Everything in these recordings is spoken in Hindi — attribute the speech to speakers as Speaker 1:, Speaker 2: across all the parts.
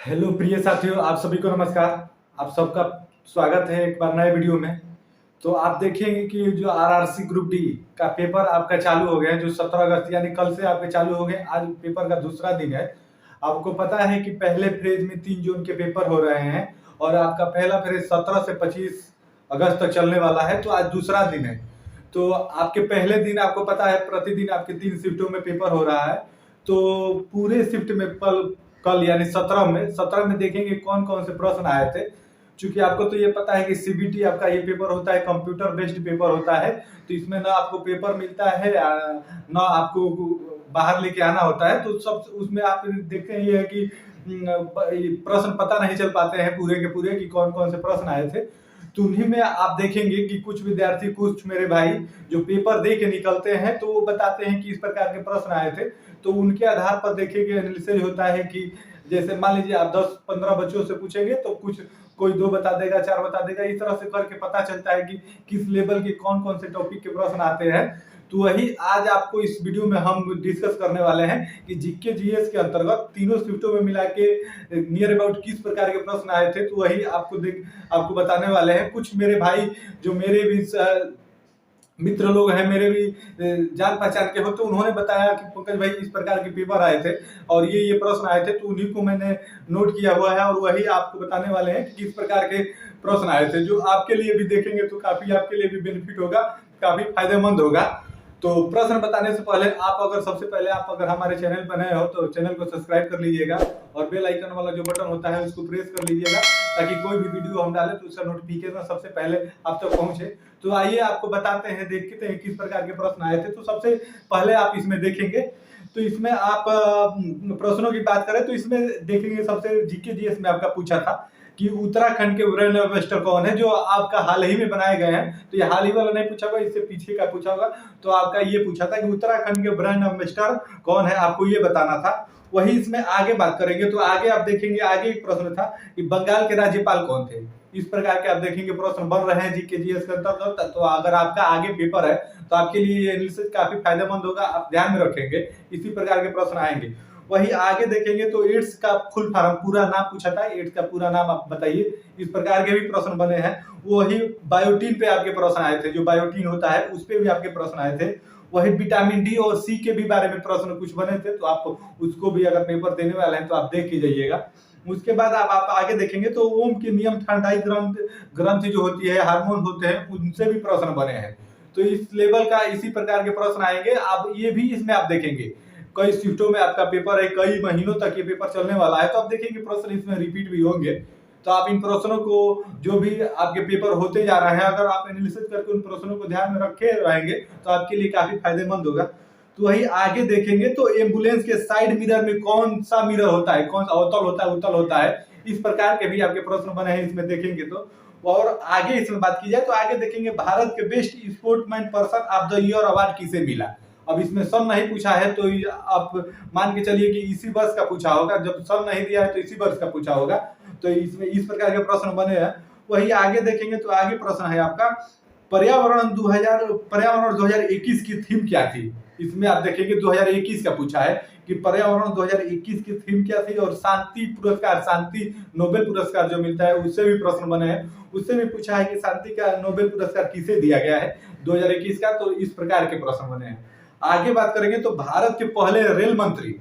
Speaker 1: हेलो प्रिय साथियों, आप सभी को नमस्कार। आप सबका स्वागत है एक बार नए वीडियो में। तो आप देखेंगे कि जो आरआरसी ग्रुप डी का पेपर आपका चालू हो गया है, जो 17 अगस्त यानी कल से आपके चालू हो गए। आज पेपर का दूसरा दिन है। आपको पता है कि पहले फेज में 3 जून के पेपर हो रहे हैं और आपका पहला फेज 17 से 25 अगस्त तक चलने वाला है। तो आज दूसरा दिन है। तो आपके पहले दिन आपको पता है प्रतिदिन आपके 3 शिफ्टों में पेपर हो रहा है। तो पूरे शिफ्ट में कल यानी 17 में देखेंगे कौन कौन से प्रश्न आए थे। क्योंकि आपको तो ये पता है कि सीबीटी आपका ये पेपर होता है, कंप्यूटर बेस्ड पेपर होता है। तो इसमें ना आपको पेपर मिलता है ना आपको बाहर लेके आना होता है। तो सब उसमें आप देखते हैं ये है कि प्रश्न पता नहीं चल पाते हैं पूरे के पूरे कि कौन कौन से प्रश्न आए थे। तो उन्हीं में आप देखेंगे कि कुछ विद्यार्थी, कुछ मेरे भाई जो पेपर दे के निकलते हैं तो वो बताते हैं कि इस प्रकार के प्रश्न आए थे। तो उनके आधार पर देखेंगे एनालिसिस होता है कि जैसे मान लीजिए आप 10-15 बच्चों से पूछेंगे तो कुछ कोई 2 बता देगा, 4 बता देगा। इस तरह से करके पता चलता है कि किस लेवल के कौन कौन से टॉपिक के प्रश्न आते हैं। तो वही आज आपको इस वीडियो में हम डिस्कस करने वाले हैं कि जीके जीएस के अंतर्गत तीनों शिफ्टों में मिला के नियर अबाउट किस प्रकार के प्रश्न आए थे। तो वही आपको बताने वाले हैं। कुछ मेरे भाई जो मेरे भी मित्र लोग हैं, मेरे भी जान पहचान के हो, तो उन्होंने बताया कि पंकज भाई इस प्रकार के पेपर आए थे और ये प्रश्न आए थे। तो उन्हीं को मैंने नोट किया हुआ है और वही आपको बताने वाले हैं कि किस प्रकार के प्रश्न आए थे, जो आपके लिए भी देखेंगे तो काफी आपके लिए भी बेनिफिट होगा, काफी फायदेमंद होगा। तो प्रश्न बताने से पहले सबसे पहले आप अगर हमारे चैनल पर नए हो तो चैनल को सब्सक्राइब कर लीजिएगा और बेल आइकन वाला जो बटन होता है उसको प्रेस कर लीजिएगा, ताकि कोई भी वीडियो हम डालें तो उसका नोटिफिकेशन सबसे पहले आप तक पहुंचे। तो आइए आपको बताते हैं, देखते हैं किस प्रकार के प्रश्न आए थे। तो सबसे पहले आप इसमें देखेंगे तो इसमें आप प्रश्नों की बात करें तो इसमें देखेंगे सबसे जीके जीएस में आपका पूछा था कि उत्तराखंड के ब्रांड एम्बेसडर कौन है, जो आपका हाल ही में बनाए गए हैं। तो ये हाल ही वाला नहीं पूछा होगा, इससे पीछे का पूछा होगा। तो आपका ये पूछा था कि उत्तराखंड के ब्रांड एम्बेसडर कौन है, आपको ये बताना था। वही इसमें आगे बात करेंगे तो आगे आप देखेंगे, आगे एक प्रश्न था कि बंगाल के राज्यपाल कौन थे। इस प्रकार के आप देखेंगे प्रश्न बन रहे हैं जीके जीएस के अंतर्गत। तो अगर आपका आगे पेपर है तो आपके लिए ये एनालिसिस काफी फायदेमंद होगा, आप ध्यान में रखेंगे, इसी प्रकार के प्रश्न आएंगे। वही आगे देखेंगे तो एड्स का फुल फॉर्म पूरा नाम पूछा था, एड्स का पूरा नाम आप बताइए। इस प्रकार के भी प्रश्न बने हैं। वही बायोटीन पे आपके प्रश्न आए थे, जो बायोटीन होता है उस पे भी आपके प्रश्न आए थे। वही विटामिन डी और सी के भी बारे में प्रश्न कुछ बने थे। तो आप उसको भी अगर पेपर देने वाले हैं तो आप देख ही जाइएगा। उसके बाद आप आगे देखेंगे तो ओम के नियम, ठंडाई ग्रंथि जो होती है, हार्मोन होते हैं, उनसे भी प्रश्न बने हैं। तो इस लेवल का इसी प्रकार के प्रश्न आएंगे। आप ये भी इसमें आप देखेंगे कई शिफ्टों में आपका पेपर है, कई महीनों तक ये पेपर चलने वाला है। तो आप देखेंगे प्रश्न इसमें रिपीट भी होंगे। तो आप इन प्रश्नों को, जो भी आपके पेपर होते जा रहे हैं, अगर आप एनालिसिस करके उन प्रश्नों को ध्यान में रखे रहेंगे तो आपके लिए काफी फायदेमंद होगा। तो वही आगे देखेंगे तो एम्बुलेंस के साइड मिरर में कौन सा मिरर होता है, कौन सा अवतल होता है, उत्तल होता है। इस प्रकार के भी आपके प्रश्न बने हैं इसमें देखेंगे तो। और आगे इसमें बात की जाए तो आगे देखेंगे भारत के best sportsman person of the year award किसे मिला। अब इसमें सन नहीं पूछा है तो आप मान के चलिए कि इसी वर्ष का पूछा होगा, जब सन नहीं दिया है तो इसी वर्ष का पूछा होगा। तो इसमें इस प्रकार के प्रश्न बने हैं। वही आगे देखेंगे तो आगे प्रश्न है आपका पर्यावरण 2021 की थीम क्या थी। इसमें आप देखेंगे 2021 का पूछा है कि पर्यावरण 2021 की थीम क्या थी। और शांति पुरस्कार, शांति नोबेल पुरस्कार जो मिलता है उससे भी प्रश्न बने हैं। उससे भी पूछा है कि शांति का नोबेल पुरस्कार किसे दिया गया है 2021 का। तो इस प्रकार के प्रश्न बने हैं। आगे बात करेंगे तो भारत के पहले रेल मंत्री,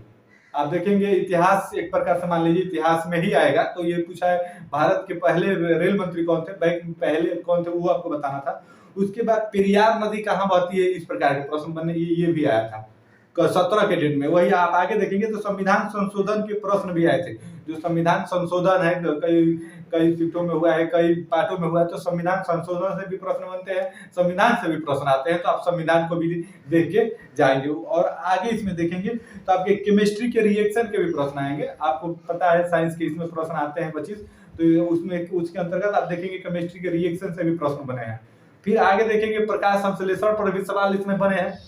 Speaker 1: आप देखेंगे इतिहास एक प्रकार से मान लीजिए इतिहास में ही आएगा। तो ये पूछा है भारत के पहले रेल मंत्री कौन थे, पहले कौन थे, वो आपको बताना था। उसके बाद पेरियार नदी कहाँ बहती है, इस प्रकार के प्रश्न बने, ये भी आया था 17 के डेट में। वही आप आगे देखेंगे तो संविधान संशोधन के प्रश्न भी आए थे। जो संविधान संशोधन है कई कई शिफ्टों में हुआ है, कई पार्टों में हुआ है। तो संविधान संशोधन से भी प्रश्न बनते हैं, संविधान से भी प्रश्न आते हैं। तो आप संविधान को भी देख के जाएंगे। और आगे इसमें देखेंगे तो आपके केमिस्ट्री के रिएक्शन के भी प्रश्न आएंगे। आपको पता है साइंस के इसमें प्रश्न आते हैं 25। तो उसमें उसके अंतर्गत आप देखेंगे केमिस्ट्री के रिएक्शन से भी प्रश्न बने हैं। फिर आगे देखेंगे प्रकाश संश्लेषण पर भी सवाल इसमें बने हैं।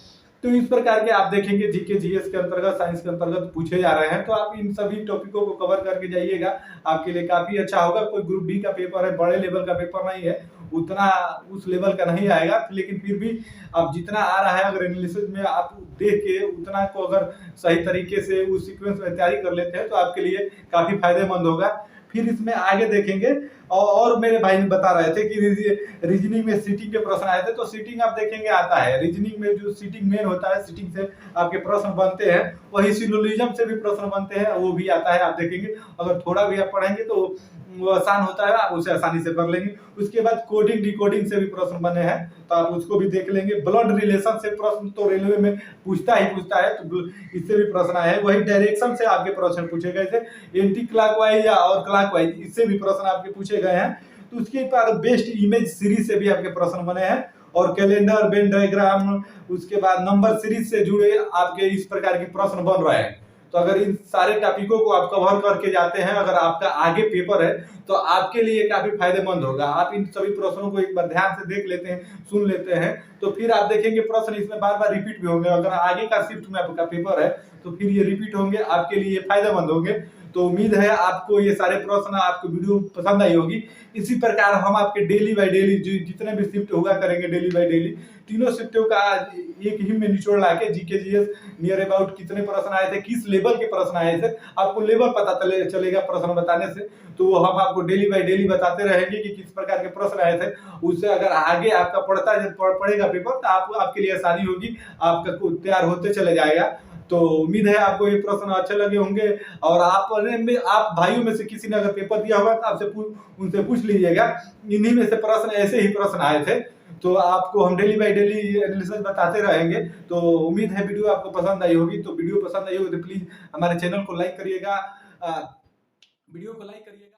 Speaker 1: तो इस प्रकार के आप देखेंगे जीके जीएस के अंतर्गत, साइंस के अंतर्गत पूछे जा रहे हैं, तो आप इन सभी टॉपिकों को कवर करके जाइएगा, आपके लिए काफी अच्छा होगा। कोई ग्रुप डी का पेपर है, बड़े लेवल का पेपर नहीं है, उतना उस लेवल का नहीं आएगा, लेकिन फिर भी अब जितना आ रहा है अगर एनालिसिस में आप देख के उतना को अगर सही तरीके से उस सीक्वेंस में तैयारी कर लेते हैं तो आपके लिए काफी फायदेमंद होगा। फिर इसमें आगे देखेंगे और मेरे भाई ने बता रहे थे कि रीजनिंग में सीटिंग के प्रश्न आए थे, तो सीटिंग आप देखेंगे आता है। रीजनिंग में जो सीटिंग मेन होता है, सीटिंग से आपके प्रश्न बनते हैं, वही सिलोजिज्म से भी प्रश्न बनते हैं, वो भी आता है। आप देखेंगे अगर थोड़ा भी आप पढ़ेंगे तो वो आसान होता है, आप उसे आसानी से कर लेंगे। उसके बाद कोडिंग डिकोडिंग से भी प्रश्न बने हैं, तो आप उसको भी देख लेंगे। ब्लड रिलेशन से प्रश्न तो रेलवे में पूछता है, तो इससे भी प्रश्न आए हैं। वही डायरेक्शन से आपके प्रश्न पूछे गए थे, एंटी क्लॉकवाइज और क्लॉकवाइज, इससे भी प्रश्न आपके पूछे गए हैं। तो उसके बाद बेस्ट इमेज सीरीज से भी आपके प्रश्न बने हैं, और कैलेंडर, वेन डायग्राम, उसके बाद नंबर सीरीज से जुड़े आपके इस प्रकार के प्रश्न बन रहे हैं। तो अगर इन सारे टॉपिकों को आप कवर करके जाते हैं, अगर आपका आगे पेपर है तो आपके लिए काफी फायदेमंद होगा। आप इन सभी प्रश्नों को एक बार ध्यान से देख लेते हैं, सुन लेते हैं, तो फिर आप देखेंगे प्रश्न इसमें बार बार रिपीट भी होंगे। अगर आगे का शिफ्ट में आपका पेपर है तो फिर ये रिपीट होंगे, आपके लिए फायदेमंद होंगे। तो उम्मीद है आपको ये सारे प्रश्न, आपको वीडियो पसंद आई होगी। इसी प्रकार हम आपके डेली बाय डेली जितने भी शिफ्ट होगा करेंगे, डेली बाय डेली तीनों शिफ्टों का एक ही में निचोड़ लाके जीके जीएस नियर अबाउट कितने प्रश्न आए थे, किस लेवल के प्रश्न आए थे, आपको लेवल पता चलेगा प्रश्न बताने से। तो हम आपको डेली बाय डेली बताते रहेंगे कि किस प्रकार के प्रश्न आए थे। उससे अगर आगे आपका पड़ेगा पेपर तो आपके लिए आसानी होगी, आपका तैयार होते चले जाएगा। तो उम्मीद है आपको ये प्रश्न अच्छे लगे होंगे, और आप भाइयों में से किसी ने अगर पेपर दिया होगा तो आपसे उनसे पूछ लीजिएगा। इन्हीं में से प्रश्न, ऐसे ही प्रश्न आए थे, तो आपको हम डेली बाय डेली एनालिसिस बताते रहेंगे। तो उम्मीद है वीडियो आपको पसंद आई होगी। तो वीडियो पसंद आई होगी तो प्लीज हमारे चैनल को लाइक करिएगा, वीडियो को लाइक करिएगा।